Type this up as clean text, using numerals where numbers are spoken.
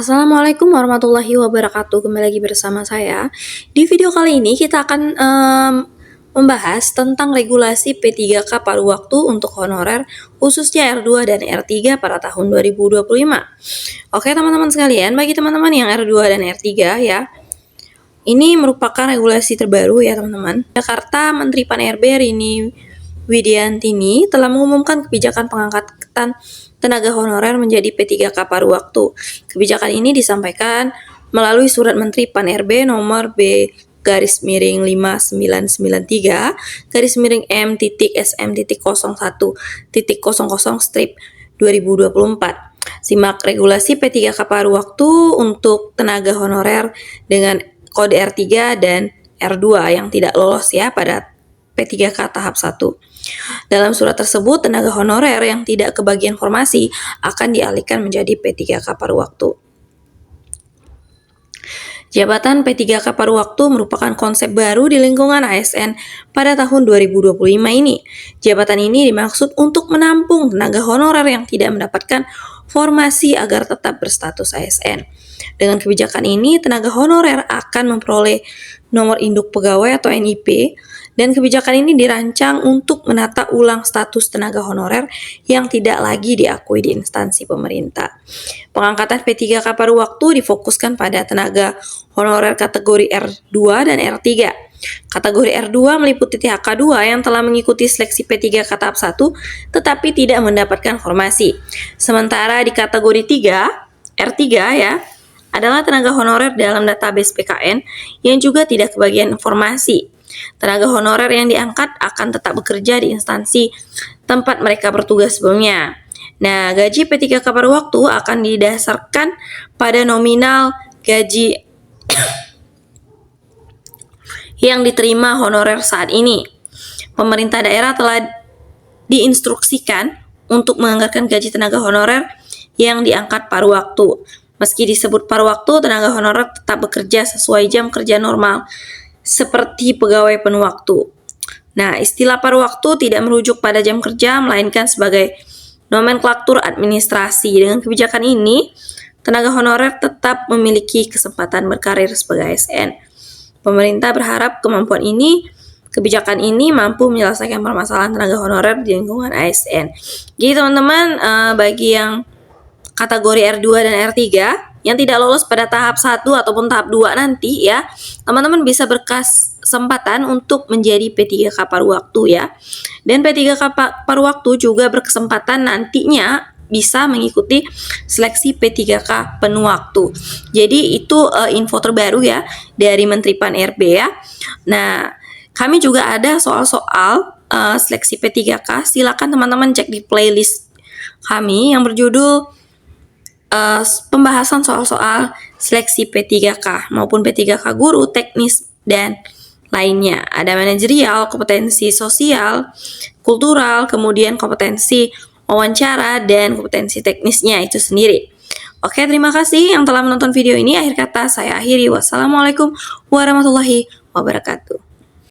Assalamualaikum warahmatullahi wabarakatuh. Kembali lagi bersama saya. Di video kali ini kita akan membahas tentang regulasi P3K paruh waktu untuk honorer khususnya R2 dan R3 pada tahun 2025. Oke teman-teman sekalian, bagi teman-teman yang R2 dan R3 ya, ini merupakan regulasi terbaru ya teman-teman. Jakarta Menteri Pan-RB Rini Widiantini telah mengumumkan kebijakan pengangkatan tenaga honorer menjadi P3K paruh waktu. Kebijakan ini disampaikan melalui Surat Menteri Pan-RB nomor B-SM-01.00/2024. Simak regulasi P3K paruh waktu untuk tenaga honorer dengan kode R3 dan R2 yang tidak lolos ya pada P3K tahap 1. Dalam surat tersebut, tenaga honorer yang tidak kebagian formasi akan dialihkan menjadi P3K paruh waktu. Jabatan P3K paruh waktu merupakan konsep baru di lingkungan ASN pada tahun 2025 ini. Jabatan ini dimaksud untuk menampung tenaga honorer yang tidak mendapatkan formasi agar tetap berstatus ASN. Dengan kebijakan ini, tenaga honorer akan memperoleh nomor induk pegawai atau NIP, dan kebijakan ini dirancang untuk menata ulang status tenaga honorer yang tidak lagi diakui di instansi pemerintah. Pengangkatan P3K paruh waktu difokuskan pada tenaga honorer kategori R2 dan R3. Kategori R2 meliputi THK2 yang telah mengikuti seleksi P3K tahap 1 tetapi tidak mendapatkan formasi. Sementara di kategori R3 ya, adalah tenaga honorer dalam database PKN yang juga tidak kebagian informasi. Tenaga honorer yang diangkat akan tetap bekerja di instansi tempat mereka bertugas sebelumnya. Nah, gaji P3K paruh waktu akan didasarkan pada nominal gaji yang diterima honorer saat ini. Pemerintah daerah telah diinstruksikan untuk menganggarkan gaji tenaga honorer yang diangkat paruh waktu. Meski disebut paruh waktu, tenaga honorer tetap bekerja sesuai jam kerja normal, seperti pegawai penuh waktu. Nah, istilah paruh waktu tidak merujuk pada jam kerja, melainkan sebagai nomenklatur administrasi. Dengan kebijakan ini, tenaga honorer tetap memiliki kesempatan berkarir sebagai ASN. Pemerintah berharap kebijakan ini mampu menyelesaikan permasalahan tenaga honorer di lingkungan ASN. Jadi teman-teman, bagi yang kategori R2 dan R3 yang tidak lolos pada tahap 1 ataupun tahap 2 nanti ya, teman-teman bisa berkesempatan untuk menjadi P3K paruh waktu ya. Dan P3K paruh waktu juga berkesempatan nantinya bisa mengikuti seleksi P3K penuh waktu. Jadi itu info terbaru ya dari Menteri Pan-RB ya. Nah, kami juga ada soal-soal seleksi P3K. Silakan teman-teman cek di playlist kami yang berjudul pembahasan soal-soal seleksi P3K maupun P3K guru, teknis, dan lainnya. Ada manajerial, kompetensi sosial, kultural, kemudian kompetensi wawancara, dan kompetensi teknisnya itu sendiri. Oke, terima kasih yang telah menonton video ini. Akhir kata saya akhiri. Wassalamualaikum warahmatullahi wabarakatuh.